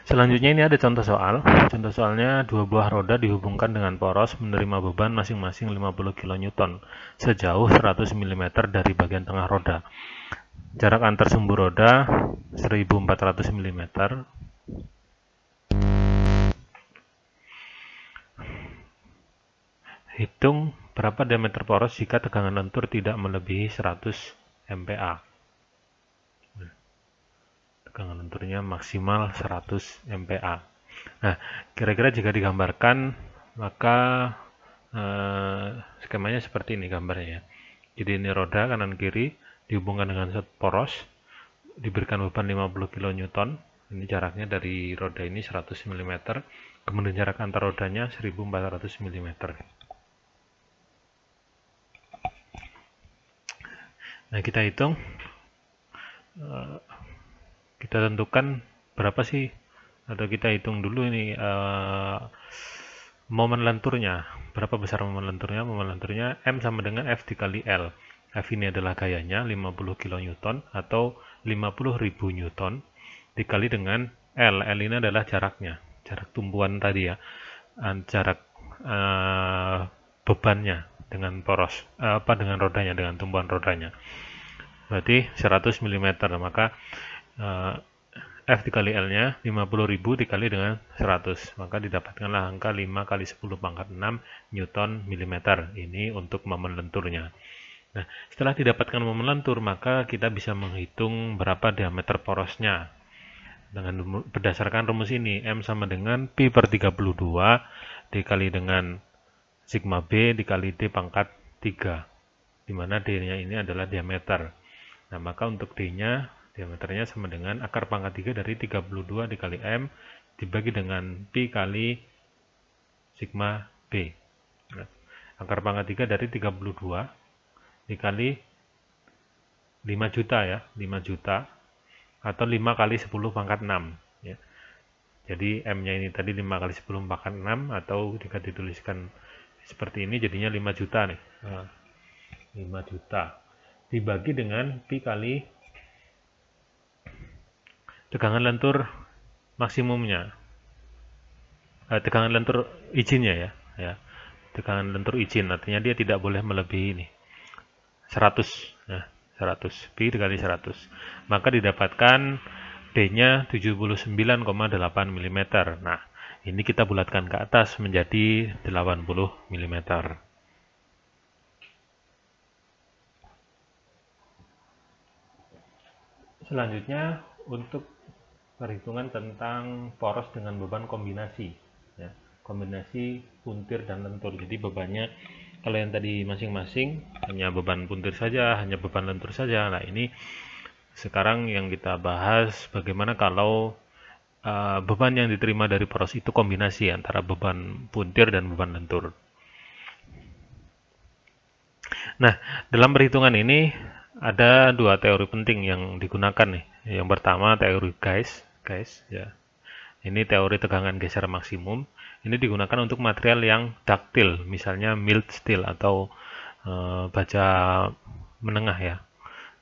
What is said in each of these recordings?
Selanjutnya ini ada contoh soal. Contoh soalnya dua buah roda dihubungkan dengan poros menerima beban masing-masing 50 kN sejauh 100 mm dari bagian tengah roda. Jarak antar sumbu roda 1400 mm. Hitung berapa diameter poros jika tegangan lentur tidak melebihi 100 MPa. Tegangan lenturnya maksimal 100 MPa. Nah, kira-kira jika digambarkan, maka skemanya seperti ini gambarnya ya. Jadi ini roda kanan kiri dihubungkan dengan poros, diberikan beban 50 kN. Ini jaraknya dari roda ini 100 mm, kemudian jarak antar rodanya 1400 mm. Nah, kita hitung, kita tentukan berapa sih, atau kita hitung dulu ini momen lenturnya. Berapa besar momen lenturnya? Momen lenturnya M sama dengan F dikali L. F ini adalah gayanya 50 kN atau 50.000 Newton dikali dengan L. L ini adalah jaraknya, jarak tumpuan tadi ya, jarak bebannya dengan poros, dengan rodanya, dengan tumpuan rodanya. Berarti 100 mm, maka F dikali L-nya 50.000 dikali dengan 100, maka didapatkanlah angka 5 kali 10 pangkat 6 Newton milimeter. Ini untuk momen lenturnya. Nah, setelah didapatkan momen lentur, maka kita bisa menghitung berapa diameter porosnya. Dengan berdasarkan rumus ini, M sama dengan Pi per 32 dikali dengan sigma B dikali D pangkat 3, di mana D-nya ini adalah diameter. Nah, maka untuk D-nya, diameternya sama dengan akar pangkat 3 dari 32 dikali M dibagi dengan Pi kali sigma B. Nah, akar pangkat 3 dari 32 dikali 5 juta ya, 5 juta atau 5 kali 10 pangkat 6 ya. Jadi M-nya ini tadi 5 kali 10 pangkat 6, atau jika dituliskan seperti ini jadinya 5 juta nih. Nah, 5 juta dibagi dengan Pi kali tegangan lentur maksimumnya, tegangan lentur izinnya ya, tegangan lentur izin, artinya dia tidak boleh melebihi ini 100, nah 100 Pi dikali 100, maka didapatkan D-nya 79,8 mm. Nah, ini kita bulatkan ke atas menjadi 80 mm. Selanjutnya untuk perhitungan tentang poros dengan beban kombinasi ya, kombinasi puntir dan lentur. Jadi bebannya, kalau yang tadi masing-masing hanya beban puntir saja, hanya beban lentur saja. Nah, ini sekarang yang kita bahas bagaimana kalau beban yang diterima dari poros itu kombinasi antara beban puntir dan beban lentur. Nah, dalam perhitungan ini ada dua teori penting yang digunakan nih. Yang pertama teori Gauss ya. Ini teori tegangan geser maksimum. Ini digunakan untuk material yang daktil, misalnya mild steel atau baja menengah ya.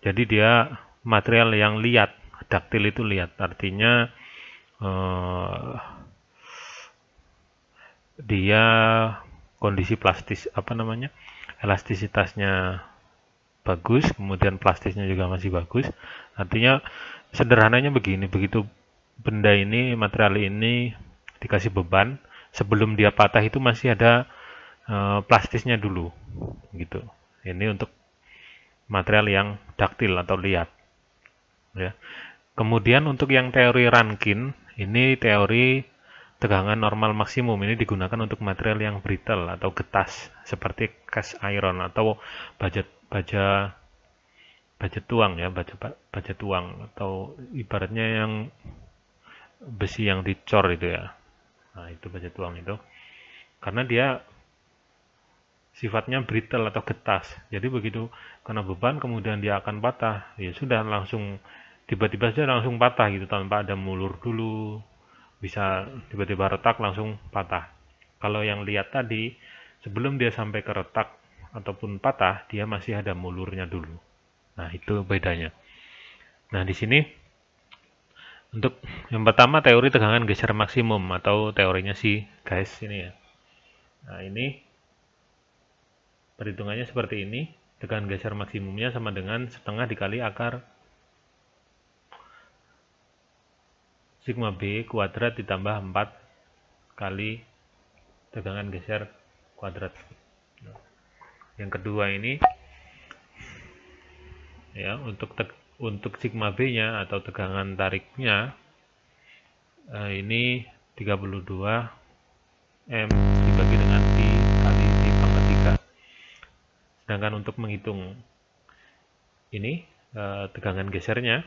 Jadi dia material yang liat. Daktil itu liat, artinya dia kondisi plastis elastisitasnya bagus, kemudian plastisnya juga masih bagus. Artinya sederhananya begini, begitu benda ini, material ini dikasih beban, sebelum dia patah itu masih ada plastisnya dulu gitu. Ini untuk material yang daktil atau liat ya. Kemudian untuk yang teori Rankine, ini teori tegangan normal maksimum, ini digunakan untuk material yang brittle atau getas seperti cast iron atau baja tuang ya, baja tuang, atau ibaratnya yang besi yang dicor itu ya. Nah, itu baja tuang itu. Karena dia sifatnya brittle atau getas. Jadi begitu kena beban kemudian dia akan patah, ya sudah langsung tiba-tiba saja langsung patah gitu tanpa ada mulur dulu. Bisa tiba-tiba retak langsung patah. Kalau yang lihat tadi, sebelum dia sampai ke retak ataupun patah, dia masih ada mulurnya dulu. Nah, itu bedanya. Nah, di sini Untuk yang pertama teori tegangan geser maksimum atau teorinya si guys ini ya. Nah, ini perhitungannya seperti ini. Tegangan geser maksimumnya sama dengan setengah dikali akar sigma B kuadrat ditambah 4 kali tegangan geser kuadrat. Yang kedua ini ya, untuk sigma B-nya atau tegangan tariknya ini 32 M dibagi dengan Pi kali D pangkat 3. Sedangkan untuk menghitung ini tegangan gesernya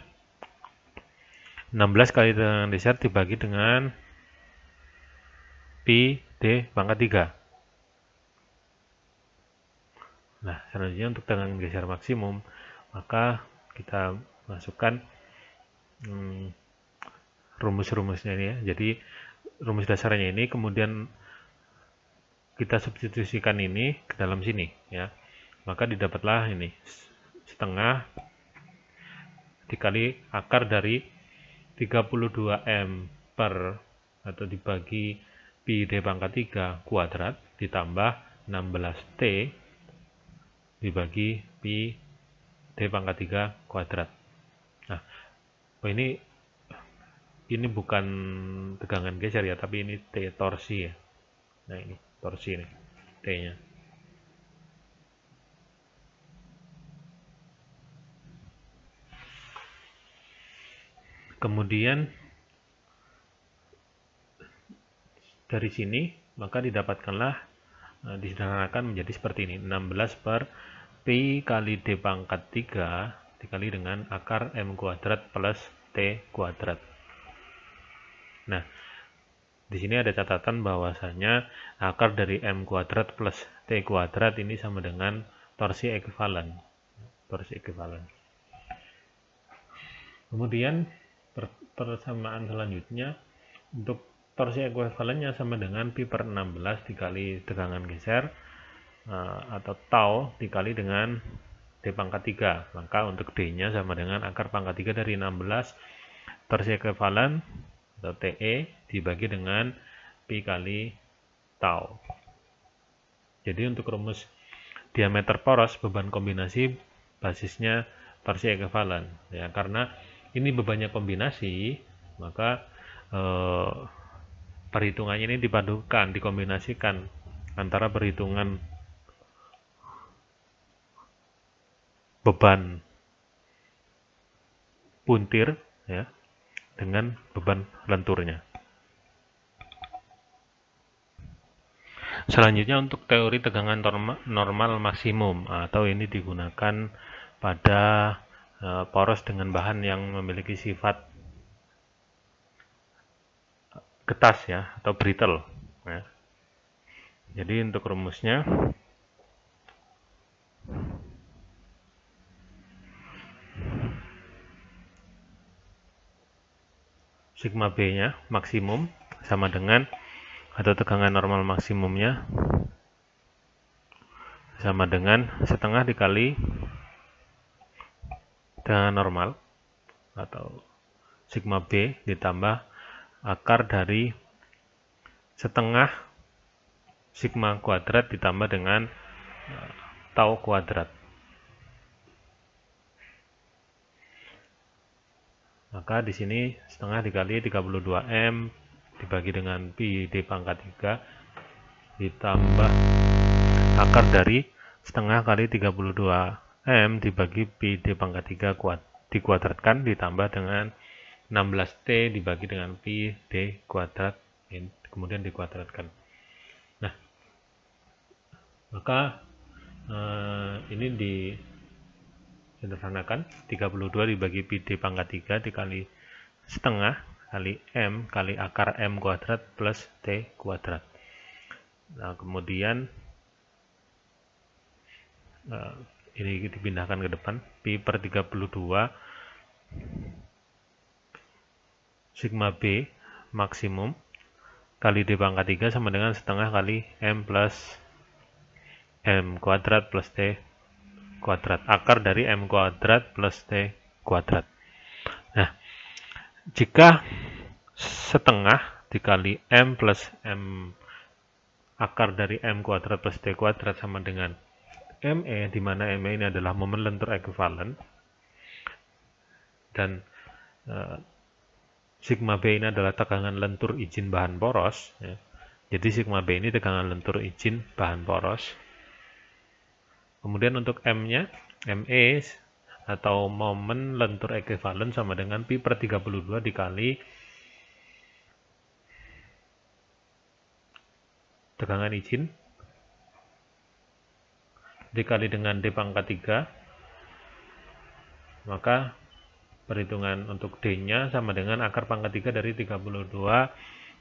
16 kali tegangan geser dibagi dengan Pi D pangkat 3. Nah, selanjutnya untuk tegangan geser maksimum, maka kita masukkan rumus-rumusnya ini ya. Jadi rumus dasarnya ini kemudian kita substitusikan ini ke dalam sini ya. Maka didapatlah ini setengah dikali akar dari 32 M per atau dibagi Pi D pangkat 3 kuadrat ditambah 16 T dibagi Pi D pangkat 3 kuadrat. Nah, ini bukan tegangan geser ya, tapi ini T torsi ya. Nah, ini torsi nih T-nya. Kemudian dari sini maka didapatkanlah disederhanakan menjadi seperti ini, 16 per Pi kali D pangkat 3 dikali dengan akar M kuadrat plus T kuadrat. Nah, di sini ada catatan bahwasanya akar dari M kuadrat plus T kuadrat ini sama dengan torsi ekuivalen. Torsi ekuivalen. Kemudian persamaan selanjutnya untuk torsi ekuivalennya sama dengan Pi per 16 dikali tegangan geser atau tau dikali dengan D pangkat 3. Maka untuk D-nya sama dengan akar pangkat 3 dari 16 torsi ekuivalen atau TE dibagi dengan Pi kali tau. Jadi untuk rumus diameter poros beban kombinasi basisnya torsi ekuivalen ya, karena ini bebannya kombinasi, maka perhitungannya ini dipadukan, dikombinasikan antara perhitungan beban puntir ya dengan beban lenturnya. Selanjutnya untuk teori tegangan normal maksimum, atau ini digunakan pada poros dengan bahan yang memiliki sifat getas ya atau brittle ya. Jadi untuk rumusnya sigma B-nya maksimum sama dengan atau tegangan normal maksimumnya sama dengan setengah dikali tegangan normal atau sigma B ditambah akar dari setengah sigma kuadrat ditambah dengan tau kuadrat. Maka di sini setengah dikali 32 M dibagi dengan Pi D pangkat 3 ditambah akar dari setengah kali 32 M dibagi Pi D pangkat 3 dikuadratkan ditambah dengan 16T dibagi dengan Pi D kuadrat kemudian dikuadratkan. Nah, maka ini disederhanakan 32 dibagi Pi D pangkat 3 dikali setengah kali M kali akar M kuadrat plus T kuadrat. Nah, kemudian ini dipindahkan ke depan, Pi per 32 sigma B maksimum kali D pangkat 3 sama dengan setengah kali M plus M kuadrat plus T kuadrat, akar dari M kuadrat plus T kuadrat. Nah, Jika setengah dikali M plus M akar dari M kuadrat plus D kuadrat sama dengan ME, di mana ME ini adalah momen lentur ekuivalen, dan sigma B ini adalah tegangan lentur izin bahan poros, ya. Jadi sigma B ini tegangan lentur izin bahan poros. Kemudian untuk M-nya, ME atau momen lentur ekuivalen sama dengan pi per 32 dikali tegangan izin dikali dengan D pangkat 3, maka perhitungan untuk D-nya sama dengan akar pangkat 3 dari 32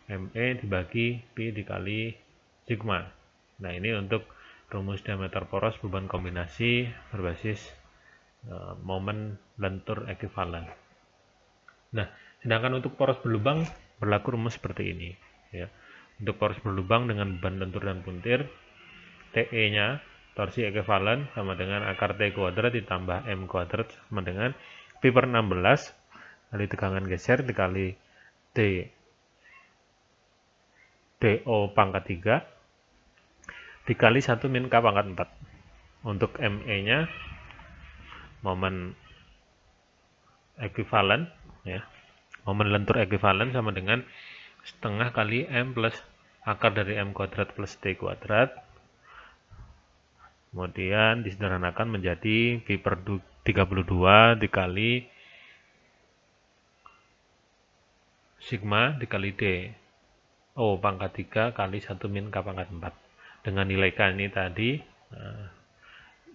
ME dibagi pi dikali sigma. Nah, ini untuk rumus diameter poros beban kombinasi berbasis momen lentur ekuivalen. Nah, sedangkan untuk poros berlubang berlaku rumus seperti ini, ya. Untuk poros berlubang dengan beban lentur dan puntir, TE-nya torsi ekuivalen sama dengan akar T kuadrat ditambah M kuadrat sama dengan pi per 16 kali tegangan geser dikali DO pangkat 3 dikali 1 min K pangkat 4. Untuk ME-nya momen ekuivalen, ya, momen lentur ekuivalen sama dengan setengah kali M plus akar dari M kuadrat plus T kuadrat, kemudian disederhanakan menjadi pi per 32 dikali sigma dikali D O pangkat 3 kali 1 min K pangkat 4. Dengan nilai K ini tadi,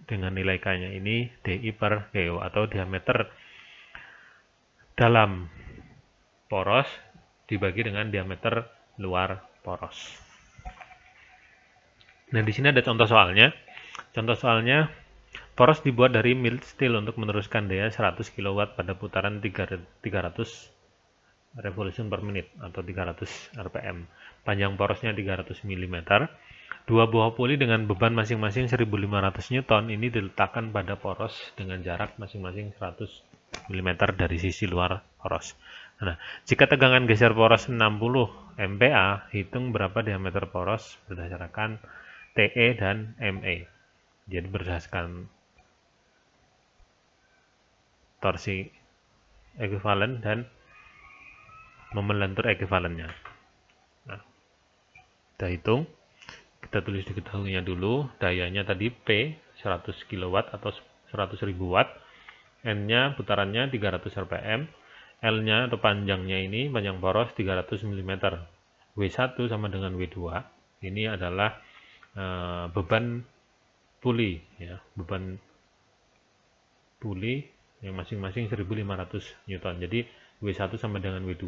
dengan nilai K-nya ini DI per GO atau diameter dalam poros dibagi dengan diameter luar poros. Nah, di sini ada contoh soalnya. Contoh soalnya, poros dibuat dari mild steel untuk meneruskan daya 100 kW pada putaran 300 revolution per menit atau 300 rpm. Panjang porosnya 300 mm. Dua buah puli dengan beban masing-masing 1500 Newton ini diletakkan pada poros dengan jarak masing-masing 100 mm dari sisi luar poros. Nah, jika tegangan geser poros 60 MPa, hitung berapa diameter poros berdasarkan TE dan ME. Jadi berdasarkan torsi ekuivalen dan momen lentur ekuivalennya. Nah, kita hitung. Kita tulis diketahuinya dulu, dayanya tadi P 100 kW atau 100.000 watt, N-nya putarannya 300 rpm, L-nya atau panjangnya ini, panjang poros 300 mm, W1 sama dengan W2, ini adalah beban puli, ya, beban puli yang masing-masing 1500 Newton, jadi W1 sama dengan W2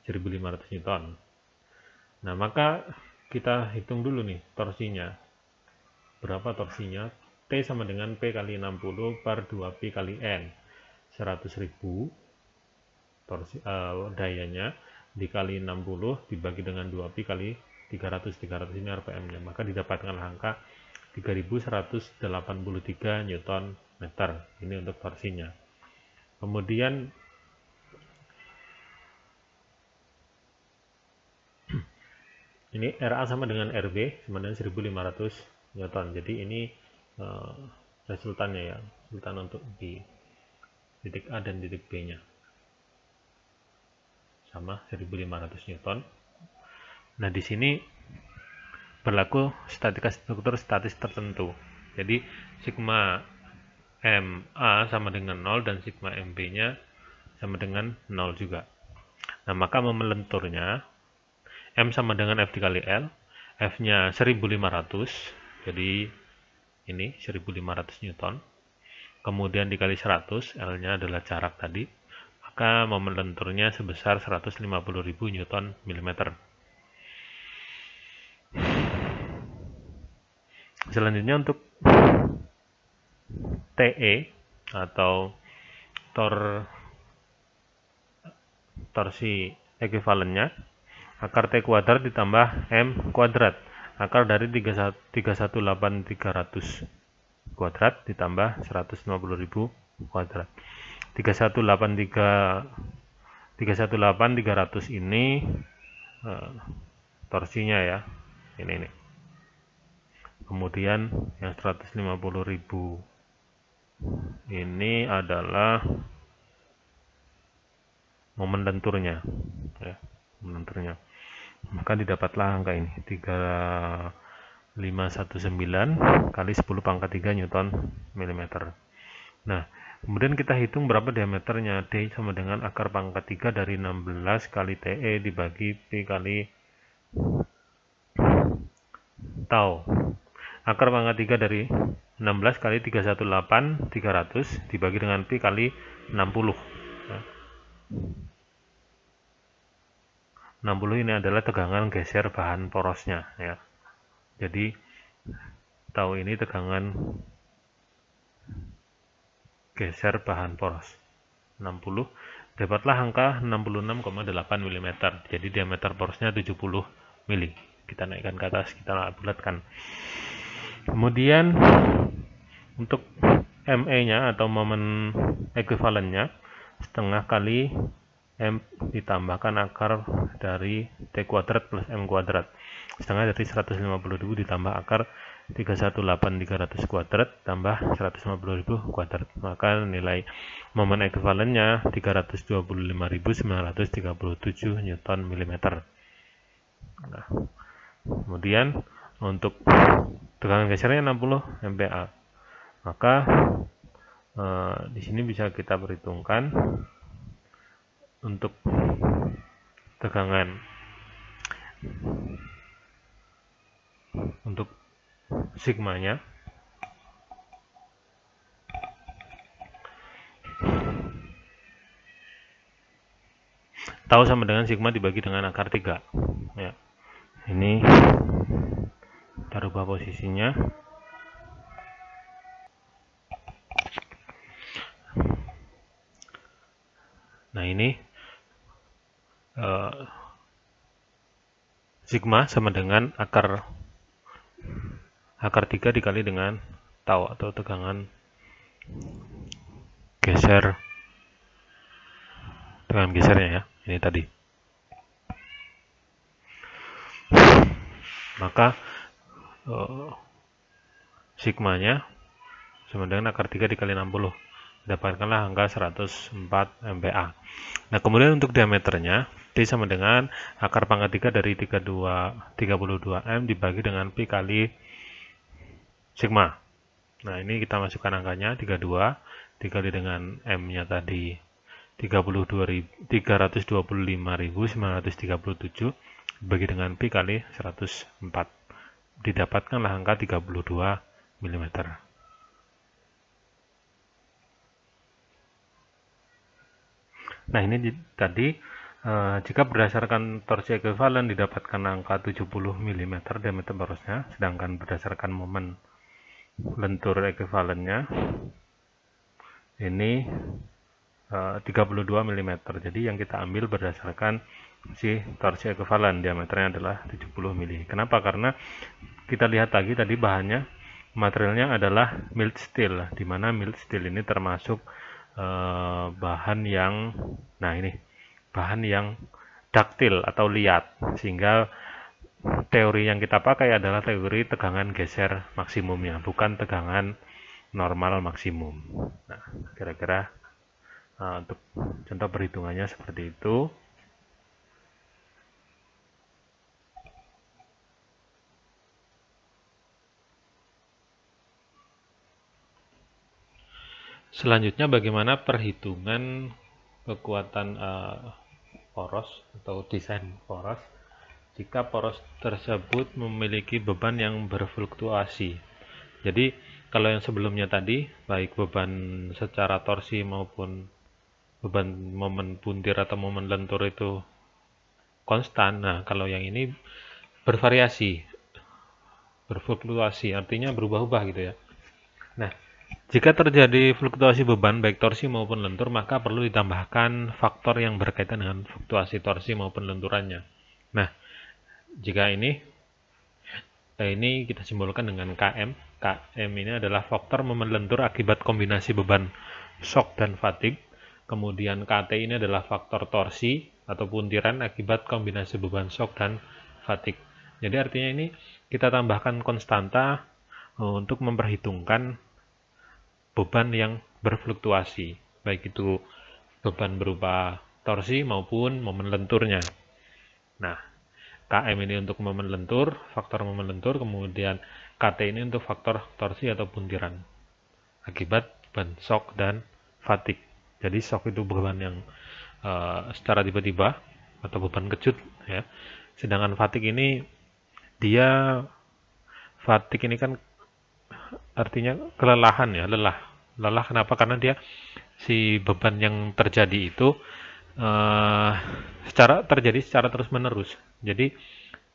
1500 Newton. Nah, maka kita hitung dulu nih torsinya. Berapa torsinya? T sama dengan P kali 60 per 2P kali N. 100.000 torsi, dayanya dikali 60 dibagi dengan 2P kali 300. 300 ini RPM-nya. Maka didapatkan angka 3183 Newton meter. Ini untuk torsinya. Kemudian ini RA sama dengan RB sama dengan 1500 Newton. Jadi ini resultannya, ya, resultan untuk di titik A dan titik B-nya sama 1500 Newton. Nah, di sini berlaku statika struktur statis tertentu. Jadi sigma MA sama dengan 0 dan sigma MB-nya sama dengan 0 juga. Nah, maka momen lenturnya M sama dengan F dikali L, F-nya 1500, jadi ini 1500 Newton, kemudian dikali 100, L-nya adalah jarak tadi, maka momen lenturnya sebesar 150.000 Newton mm. Selanjutnya untuk TE atau torsi ekuivalennya, akar T kuadrat ditambah M kuadrat, akar dari 318.300 kuadrat ditambah 150.000 kuadrat. 318.300 318 300 ini torsinya ya, ini. Kemudian yang 150.000 ini adalah momen lenturnya ya, maka didapatlah angka ini 3519 kali 10 pangkat 3 Newton mm. Nah, kemudian kita hitung berapa diameternya. D sama dengan akar pangkat 3 dari 16 kali TE dibagi Pi kali tau. Akar pangkat 3 dari 16 kali 318 300 dibagi dengan Pi kali 60 ya. 60 ini adalah tegangan geser bahan porosnya ya. Jadi tau ini tegangan geser bahan poros 60, dapatlah angka 66,8 mm. Jadi diameter porosnya 70 mili. Kita naikkan ke atas, kita bulatkan. Kemudian untuk ME-nya atau momen ekuivalennya setengah kali M ditambahkan akar dari T kuadrat plus M kuadrat. Setengah dari 150.000 ditambah akar 318.300 kuadrat tambah 150.000 kuadrat. Maka nilai momen ekuivalennya 325.937 Newton mm. Nah, kemudian untuk tegangan gesernya 60 MPa. Maka di sini bisa kita perhitungkan untuk tegangan untuk sigmanya tahu sama dengan sigma dibagi dengan akar 3 ya. Ini kita rubah posisinya. Nah, ini sigma sama dengan akar 3 dikali dengan tau atau tegangan gesernya ya, ini tadi. Maka sigmanya sama dengan akar 3 dikali 60, dapatkanlah angka 104 MPa. Nah, kemudian untuk diameternya D sama dengan akar pangkat 3 dari 32M dibagi dengan Pi kali sigma. Nah, ini kita masukkan angkanya 32 dikali dengan M-nya tadi 325.937 dibagi dengan Pi kali 104. Didapatkanlah angka 32 mm. Nah, ini tadi jika berdasarkan torsi ekuivalen didapatkan angka 70 mm diameter porosnya, sedangkan berdasarkan momen lentur ekuivalennya ini 32 mm. Jadi yang kita ambil berdasarkan si torsi ekuivalen diameternya adalah 70 mm. Kenapa? Karena kita lihat tadi bahannya, materialnya adalah mild steel, di mana mild steel ini termasuk bahan yang daktil atau liat, sehingga teori yang kita pakai adalah teori tegangan geser maksimumnya, bukan tegangan normal maksimum. Nah, kira-kira untuk contoh perhitungannya seperti itu. Selanjutnya, bagaimana perhitungan kekuatan poros atau desain poros jika poros tersebut memiliki beban yang berfluktuasi. Jadi kalau yang sebelumnya tadi, baik beban secara torsi maupun beban momen puntir atau momen lentur itu konstan. Nah, kalau yang ini bervariasi, berfluktuasi, artinya berubah-ubah gitu ya. Nah, jika terjadi fluktuasi beban baik torsi maupun lentur, maka perlu ditambahkan faktor yang berkaitan dengan fluktuasi torsi maupun lenturannya. Nah, jika ini kita simbolkan dengan KM. KM ini adalah faktor momen lentur akibat kombinasi beban shock dan fatigue. Kemudian KT ini adalah faktor torsi atau puntiran akibat kombinasi beban shock dan fatigue. Jadi artinya ini kita tambahkan konstanta untuk memperhitungkan beban yang berfluktuasi, baik itu beban berupa torsi maupun momen lenturnya. Nah, KM ini untuk momen lentur, faktor momen lentur, kemudian KT ini untuk faktor torsi atau puntiran akibat beban shock dan fatigue. Jadi shock itu beban yang secara tiba-tiba atau beban kejut ya. Sedangkan fatigue ini fatigue ini kan artinya kelelahan ya, lelah kenapa? Karena dia si beban yang terjadi itu terjadi secara terus menerus. Jadi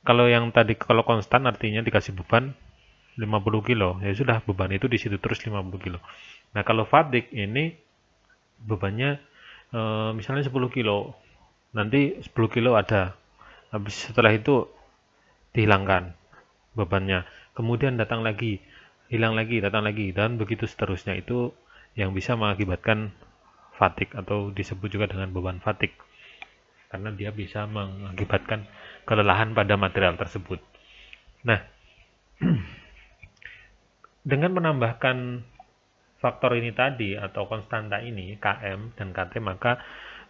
kalau yang tadi kalau konstan artinya dikasih beban 50 kilo, ya sudah beban itu di situ terus 50 kilo. Nah kalau fatigue ini bebannya misalnya 10 kilo, nanti 10 kilo ada, habis setelah itu dihilangkan bebannya, kemudian datang lagi, hilang lagi, datang lagi, dan begitu seterusnya. Itu yang bisa mengakibatkan fatigue atau disebut juga dengan beban fatigue, karena dia bisa mengakibatkan kelelahan pada material tersebut. Nah, dengan menambahkan faktor ini tadi atau konstanta ini, KM dan KT, maka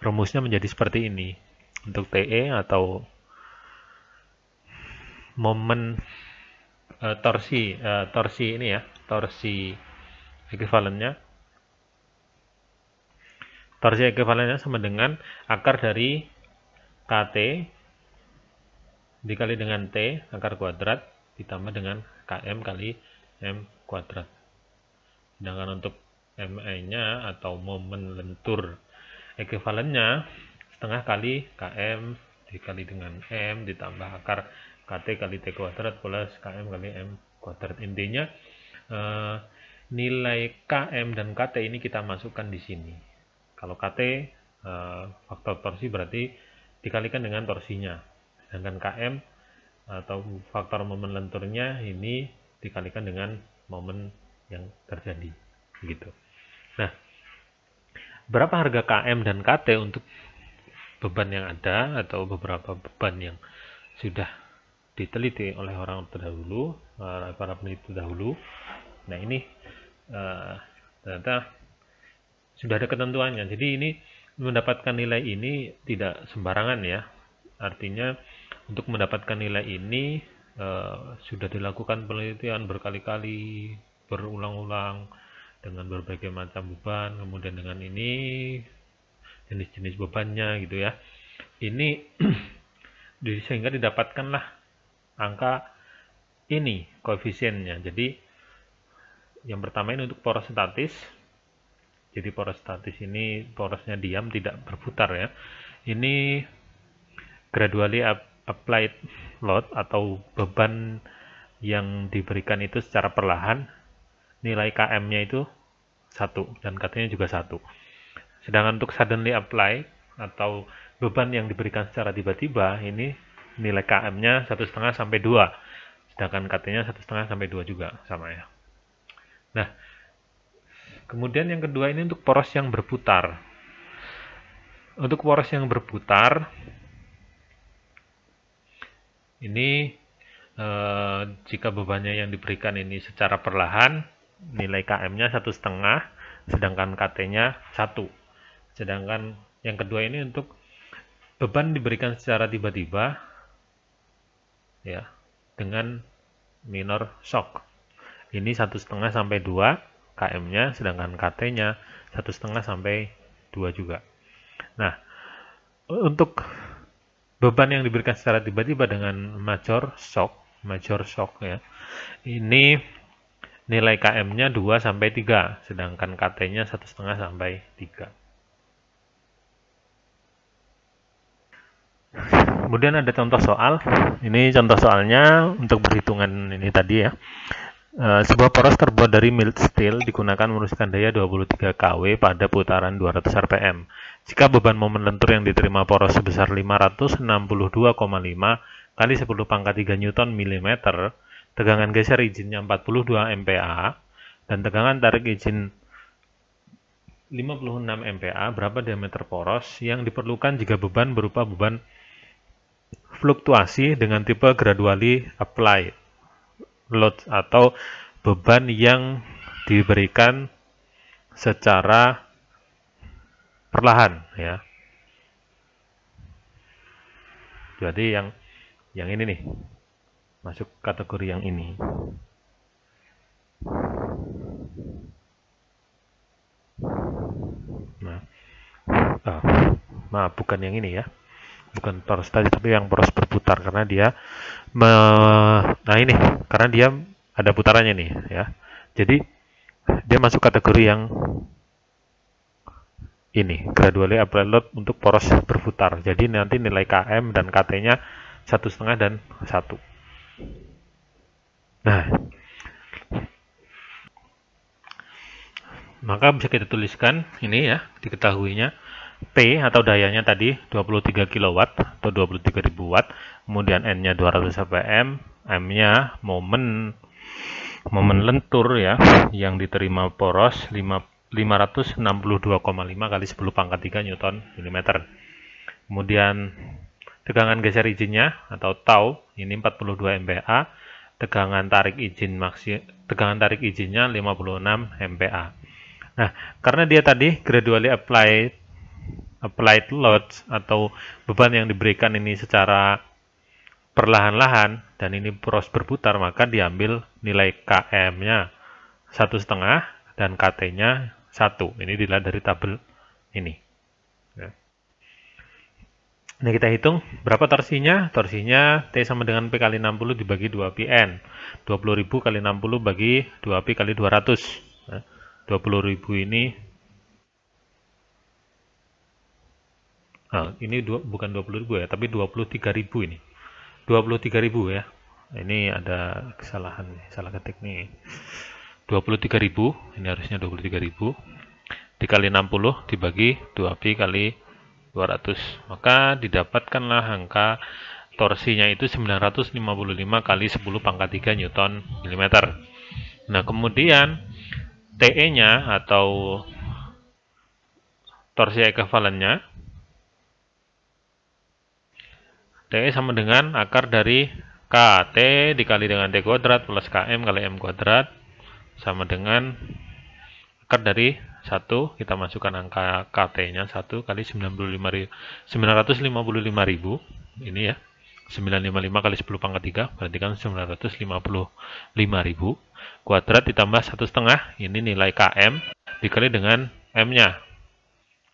rumusnya menjadi seperti ini. Untuk TE atau momen torsi ini ya, torsi ekuivalennya sama dengan akar dari KT dikali dengan T akar kuadrat ditambah dengan KM kali M kuadrat. Sedangkan untuk MI-nya atau momen lentur ekuivalennya setengah kali KM dikali dengan M ditambah akar KT kali T kuadrat plus KM kali M kuadrat. Intinya nilai KM dan KT ini kita masukkan di sini. Kalau KT faktor torsi berarti dikalikan dengan torsinya, sedangkan KM atau faktor momen lenturnya ini dikalikan dengan momen yang terjadi gitu. Nah, berapa harga KM dan KT untuk beban yang ada atau beberapa beban yang sudah diteliti oleh orang terdahulu, para peneliti terdahulu. Nah, ini ternyata sudah ada ketentuannya. Jadi ini mendapatkan nilai ini tidak sembarangan ya. Artinya untuk mendapatkan nilai ini sudah dilakukan penelitian berkali-kali, berulang-ulang dengan berbagai macam beban, kemudian dengan ini jenis-jenis bebannya gitu ya. Ini sehingga didapatkanlah angka ini koefisiennya. Jadi yang pertama ini untuk poros statis. Jadi poros statis ini porosnya diam, tidak berputar ya. Ini gradually applied load atau beban yang diberikan itu secara perlahan. Nilai KM-nya itu 1 dan KT-nya juga 1. Sedangkan untuk suddenly apply atau beban yang diberikan secara tiba-tiba, ini nilai KM-nya 1,5 sampai 2. Sedangkan KT-nya 1,5 sampai 2 juga sama ya. Nah, kemudian yang kedua ini untuk poros yang berputar. Untuk poros yang berputar, ini jika bebannya yang diberikan ini secara perlahan, nilai KM-nya 1,5, sedangkan KT-nya 1. Sedangkan yang kedua ini untuk beban diberikan secara tiba-tiba, ya, dengan minor shock. Ini 1,5 sampai 2 KM-nya, sedangkan KT-nya 1,5 sampai 2 juga. Nah, untuk beban yang diberikan secara tiba-tiba dengan major shock ya, ini nilai KM-nya 2 sampai 3, sedangkan KT-nya 1,5 sampai 3. Kemudian ada contoh soal. Ini contoh soalnya untuk perhitungan ini tadi ya. Sebuah poros terbuat dari mild steel digunakan meneruskan daya 23 kW pada putaran 200 rpm. Jika beban momen lentur yang diterima poros sebesar 562,5 kali 10 pangkat 3 Newton mm, tegangan geser izinnya 42 MPa, dan tegangan tarik izin 56 MPa, berapa diameter poros yang diperlukan jika beban berupa beban fluktuasi dengan tipe gradually applied load atau beban yang diberikan secara perlahan ya. Jadi yang ini nih masuk kategori yang ini. Maaf, bukan yang ini ya, bukan poros tadi, tapi yang poros berputar, karena dia nah ini karena dia ada putarannya nih ya, jadi dia masuk kategori yang ini, gradually applied load untuk poros berputar. Jadi nanti nilai KM dan KT-nya 1,5 dan 1. Nah, maka bisa kita tuliskan ini ya, diketahuinya P atau dayanya tadi 23 kW atau 23.000 watt, kemudian N-nya 200 APM, M-nya momen lentur ya, yang diterima poros 562,5 kali 10 pangkat 3 Newton mm. Kemudian tegangan geser izinnya atau tau ini 42 MPa, tegangan tarik izinnya 56 MPa. Nah, karena dia tadi gradually applied load atau beban yang diberikan ini secara perlahan-lahan dan ini poros berputar, maka diambil nilai KM-nya 1,5 dan KT-nya 1. Ini dilihat dari tabel ini. Nah, kita hitung berapa torsinya. Torsinya T sama dengan P kali 60 dibagi 2pi N. 20.000 kali 60 bagi 2pi kali 200. Nah, 20.000 ini bukan 20.000 ya, tapi 23.000 ini. 23.000 ya. Ini ada kesalahan, salah ketik nih. 23.000, ini harusnya 23.000 dikali 60 dibagi 2pi kali 200, maka didapatkanlah angka torsinya itu 955 kali 10 pangkat 3 Newton mm. Nah, kemudian TE-nya atau torsi ekuivalennya, TE sama dengan akar dari KT dikali dengan T kuadrat plus KM kali M kuadrat sama dengan akar dari 1, kita masukkan angka KT-nya 1 kali 955.000 ini ya, 955 kali 10 pangkat 3 berarti kan 955.000 kuadrat ditambah 1,5, ini nilai KM dikali dengan M-nya.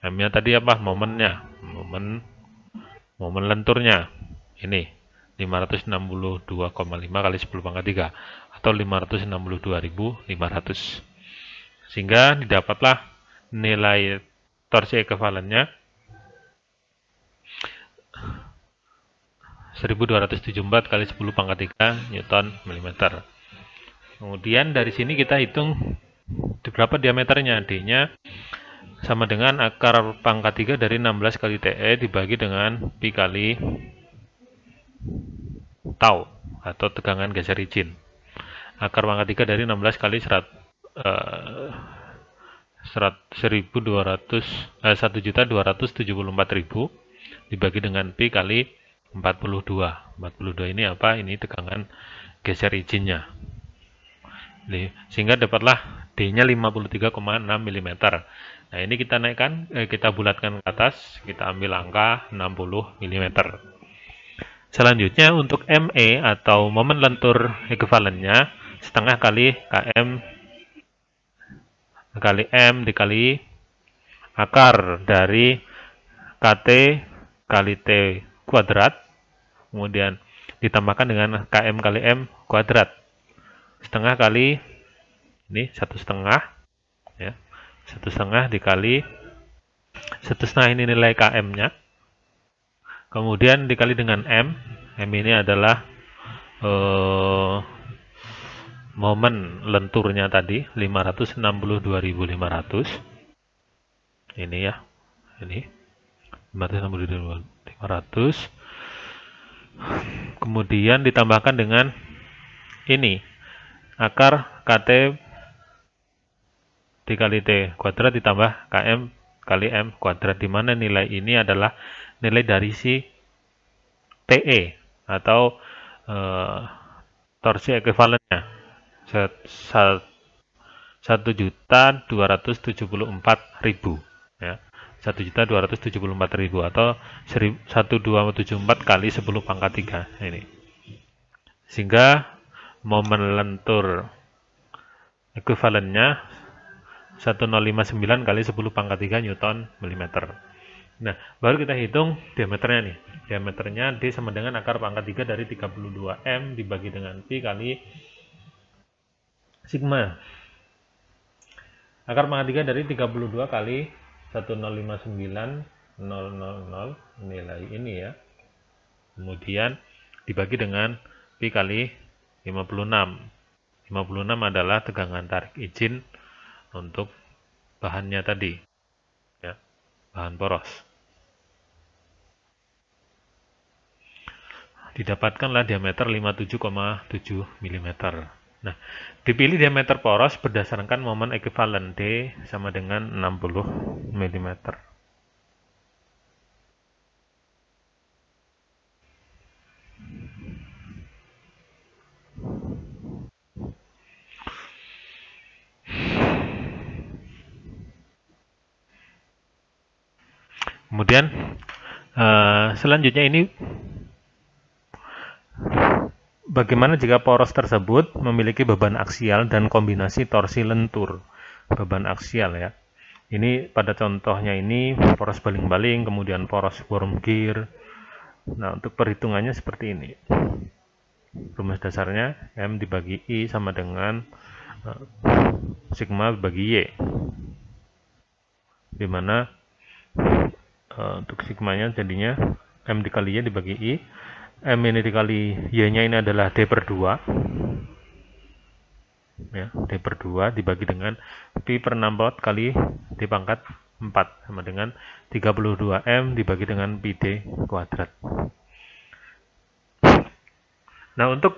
M-nya tadi apa? Momennya, momen lenturnya ini 562,5 kali 10 pangkat 3 atau 562.500, sehingga didapatlah nilai torsi ekuivalennya 1274 kali 10 pangkat 3 Newton mm. Kemudian dari sini kita hitung berapa diameternya. D-nya sama dengan akar pangkat 3 dari 16 kali TE dibagi dengan pi kali tau atau tegangan geser izin. Akar pangkat 3 dari 16 kali 1.274.000 dibagi dengan pi kali 42. 42 ini apa? Ini tegangan geser izinnya. Sehingga dapatlah D-nya 53,6 mm. Nah, ini kita naikkan, kita bulatkan ke atas, kita ambil angka 60 mm. Selanjutnya untuk ME atau momen lentur ekuivalennya setengah kali KM kali M dikali akar dari KT kali T kuadrat, kemudian ditambahkan dengan KM kali M kuadrat, setengah kali ini 1,5 ya, 1,5 dikali 1,5 ini nilai KM-nya, kemudian dikali dengan M. M ini adalah momen lenturnya tadi 562.500 ini ya, ini 562.500, kemudian ditambahkan dengan ini akar KT T dikali T kuadrat ditambah KM kali M kuadrat, di mana nilai ini adalah nilai dari si TE atau torsi ekuivalennya 1.274.000 ya. 1.274.000 atau 1274 kali 10 pangkat 3 ini. Sehingga momen lentur ekuivalennya 1059 kali 10 pangkat 3 Newton milimeter. Nah, baru kita hitung diameternya nih. Diameternya D sama dengan akar pangkat 3 dari 32M dibagi dengan Pi kali sigma. Akar pangkat 3 dari 32 kali 1059.000 nilai ini ya. Kemudian dibagi dengan Pi kali 56. 56 adalah tegangan tarik izin untuk bahannya tadi. Ya, bahan poros. Didapatkanlah diameter 57,7 mm. Nah, dipilih diameter poros berdasarkan momen ekuivalen D sama dengan 60 mm. Kemudian selanjutnya ini bagaimana jika poros tersebut memiliki beban aksial dan kombinasi torsi lentur. Beban aksial ya. Ini pada contohnya ini poros baling-baling, kemudian poros worm gear. Nah, untuk perhitungannya seperti ini. Rumus dasarnya M dibagi I sama dengan sigma bagi Y. Dimana untuk sigmanya jadinya M dikali Y dibagi I. M ini dikali Y-nya ini adalah D per 2. Ya, D per 2 dibagi dengan Pi per 64 kali D pangkat 4 sama dengan 32M dibagi dengan Pi D kuadrat. Nah, untuk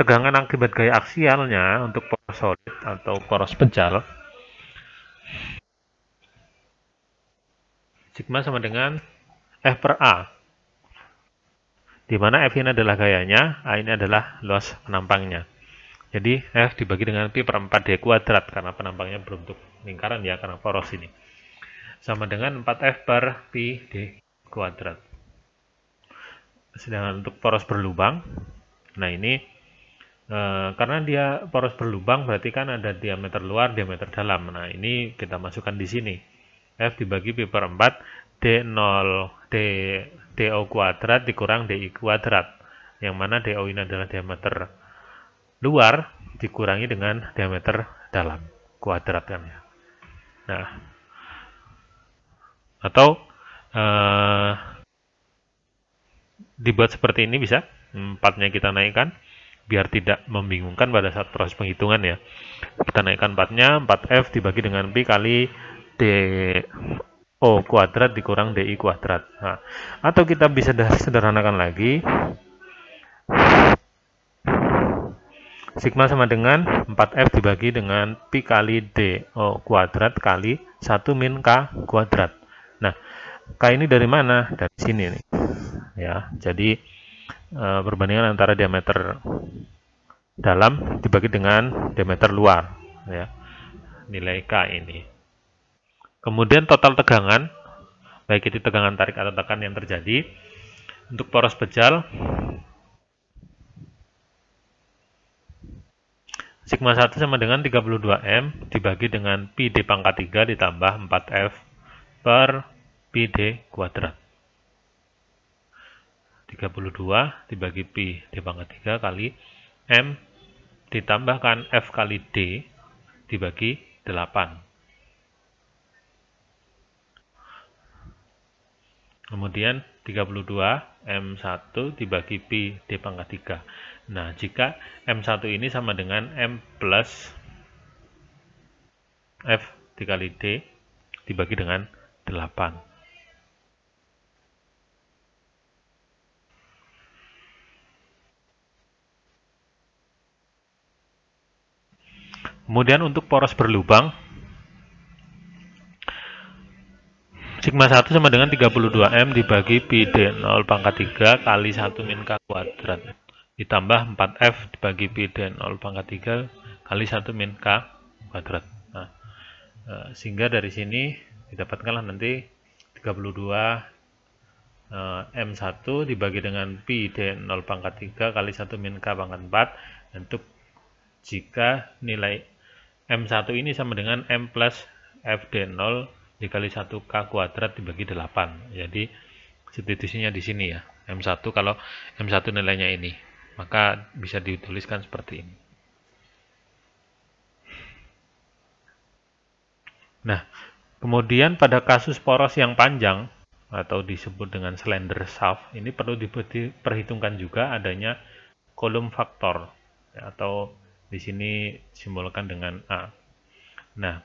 tegangan akibat gaya aksialnya untuk poros solid atau poros pejal, sigma sama dengan F per A, di mana F ini adalah gayanya, A ini adalah luas penampangnya. Jadi F dibagi dengan Pi per 4D kuadrat, karena penampangnya berbentuk lingkaran ya, karena poros ini. Sama dengan 4F per Pi D kuadrat. Sedangkan untuk poros berlubang, nah ini karena dia poros berlubang berarti kan ada diameter luar, diameter dalam. Nah, ini kita masukkan di sini. F dibagi Pi per 4 DO kuadrat dikurang DI kuadrat. Yang mana DO ini adalah diameter luar dikurangi dengan diameter dalam kuadrat kan ya. Nah, atau dibuat seperti ini bisa, 4-nya kita naikkan biar tidak membingungkan pada saat proses penghitungan ya. Kita naikkan 4-nya, 4F dibagi dengan Pi kali DO kuadrat dikurang DI kuadrat. Nah, atau kita bisa sederhanakan lagi. Sigma sama dengan 4F dibagi dengan Pi kali DO kuadrat kali 1 min K kuadrat. Nah, K ini dari mana? Dari sini nih. Ya, jadi perbandingan antara diameter dalam dibagi dengan diameter luar ya, nilai K ini. Kemudian total tegangan, baik itu tegangan tarik atau tekan yang terjadi untuk poros pejal, sigma 1 sama dengan 32M dibagi dengan Pi D pangkat 3 ditambah 4F per Pi D kuadrat. 32 dibagi Pi D pangkat 3 kali M ditambahkan F kali D dibagi 8. Kemudian 32 M1 dibagi Pi D pangkat 3. Nah, jika M1 ini sama dengan M plus F dikali D dibagi dengan 8. Kemudian untuk poros berlubang, sigma 1 sama dengan 32M dibagi pi D0 pangkat 3 kali 1 min K kuadrat ditambah 4F dibagi pi D0 pangkat 3 kali 1 min K kuadrat. Nah, sehingga dari sini didapatkanlah nanti 32 M1 dibagi dengan pi D0 pangkat 3 kali 1 min K pangkat 4 untuk jika nilai M1 ini sama dengan M plus FD0 dikali 1K kuadrat dibagi 8. Jadi substitusinya di sini ya. M1 kalau M1 nilainya ini, maka bisa dituliskan seperti ini. Nah, kemudian pada kasus poros yang panjang atau disebut dengan slender shaft, ini perlu diperhitungkan juga adanya kolom faktor ya, atau di sini simbolkan dengan A. Nah,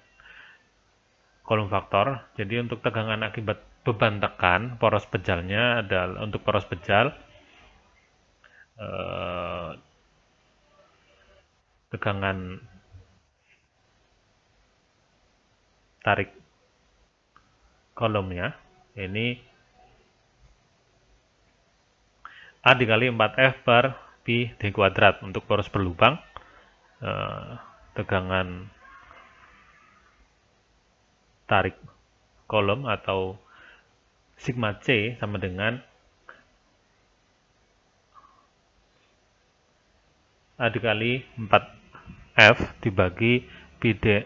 kolom faktor, jadi untuk tegangan akibat beban tekan poros pejalnya adalah untuk poros pejal tegangan tarik kolomnya ini A dikali 4F per pi D kuadrat. Untuk poros berlubang tegangan tarik kolom atau sigma C sama dengan A dikali 4F dibagi pi D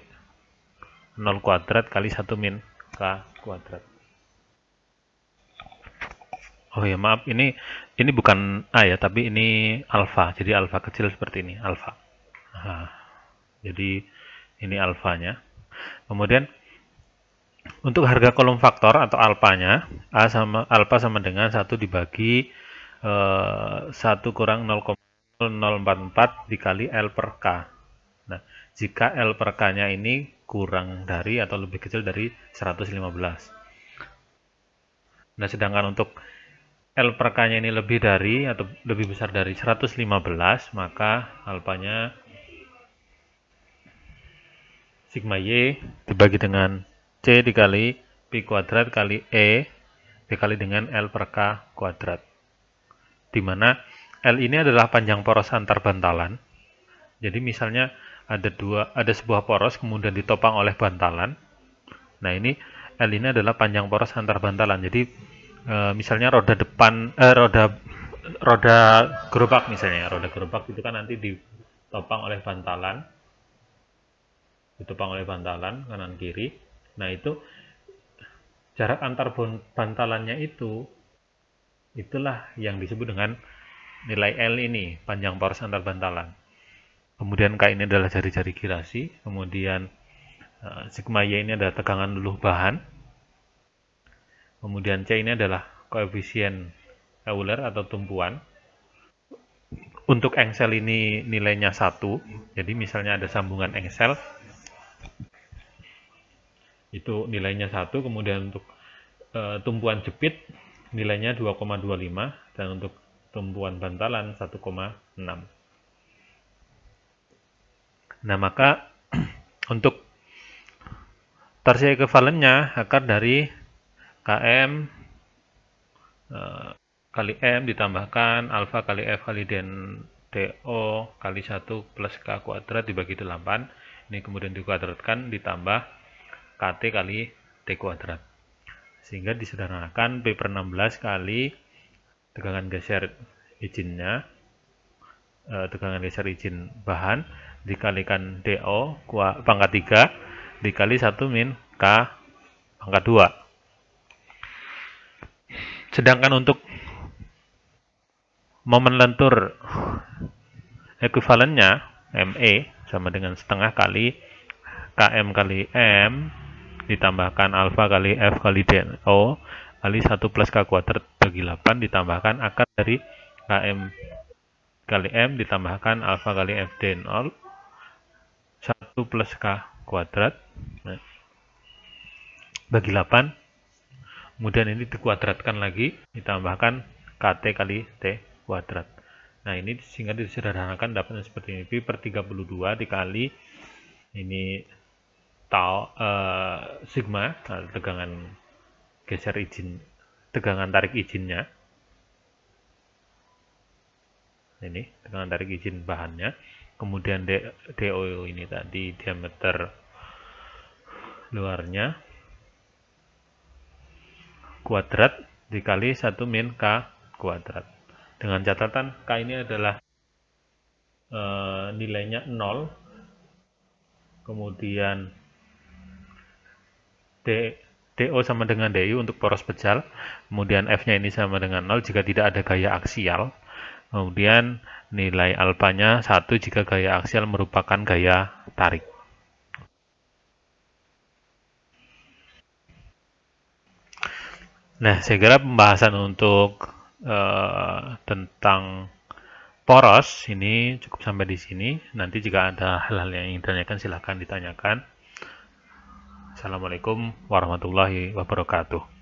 0 kuadrat kali 1 min K kuadrat. Oh ya, maaf, ini bukan A ya, tapi ini alfa. Jadi alfa kecil seperti ini, alfa. Nah, jadi ini alfanya. Kemudian untuk harga kolom faktor atau alfanya, alfa sama dengan 1 dibagi 1 kurang 0,044 dikali L per K. Nah, jika L per K-nya ini kurang dari atau lebih kecil dari 115. Nah, sedangkan untuk L per K-nya ini lebih dari atau lebih besar dari 115, maka alfanya sigma Y dibagi dengan C dikali pi kuadrat kali E dikali dengan L per K kuadrat. Di mana L ini adalah panjang poros antar bantalan. Jadi misalnya ada sebuah poros kemudian ditopang oleh bantalan. Nah, ini L ini adalah panjang poros antar bantalan. Jadi misalnya roda depan roda gerobak misalnya, roda gerobak itu kan nanti ditopang oleh bantalan. Ditopang oleh bantalan kanan kiri. Nah, itu jarak antar bantalannya itulah yang disebut dengan nilai L ini, panjang poros antar bantalan. Kemudian K ini adalah jari-jari girasi, kemudian sigma Y ini adalah tegangan luluh bahan, kemudian C ini adalah koefisien Euler atau tumpuan. Untuk engsel ini nilainya 1, jadi misalnya ada sambungan engsel, itu nilainya 1, kemudian untuk tumpuan jepit nilainya 2,25, dan untuk tumpuan bantalan 1,6. Nah, maka untuk torsi ekuivalennya akar dari Km kali M ditambahkan alfa kali F kali DO kali 1 plus K kuadrat dibagi 8. Ini kemudian dikuadratkan ditambah KT kali T kuadrat. Sehingga disederhanakan P per 16 kali tegangan geser izinnya, tegangan geser izin bahan dikalikan DO pangkat 3 dikali 1 min K pangkat 2. Sedangkan untuk momen lentur ekuivalennya ME sama dengan setengah kali KM kali M ditambahkan alfa kali F kali DO kali 1 plus K kuadrat bagi 8 ditambahkan akar dari KM kali M ditambahkan alfa kali F D0 1 plus K kuadrat bagi 8. Kemudian ini dikuadratkan lagi ditambahkan KT kali T kuadrat. Nah, ini sehingga disederhanakan dapatnya seperti ini. Pi per 32 dikali ini tau sigma, tegangan geser izin, tegangan tarik izinnya. Ini tegangan tarik izin bahannya. Kemudian DO ini tadi diameter luarnya kuadrat dikali 1 min K kuadrat. Dengan catatan K ini adalah nilainya 0, kemudian DO sama dengan DU untuk poros pejal, kemudian F-nya ini sama dengan 0 jika tidak ada gaya aksial, kemudian nilai alfanya 1 jika gaya aksial merupakan gaya tarik. Nah, saya kira pembahasan untuk tentang poros ini cukup sampai di sini. Nanti jika ada hal-hal yang ingin ditanyakan, silahkan ditanyakan. Assalamualaikum warahmatullahi wabarakatuh.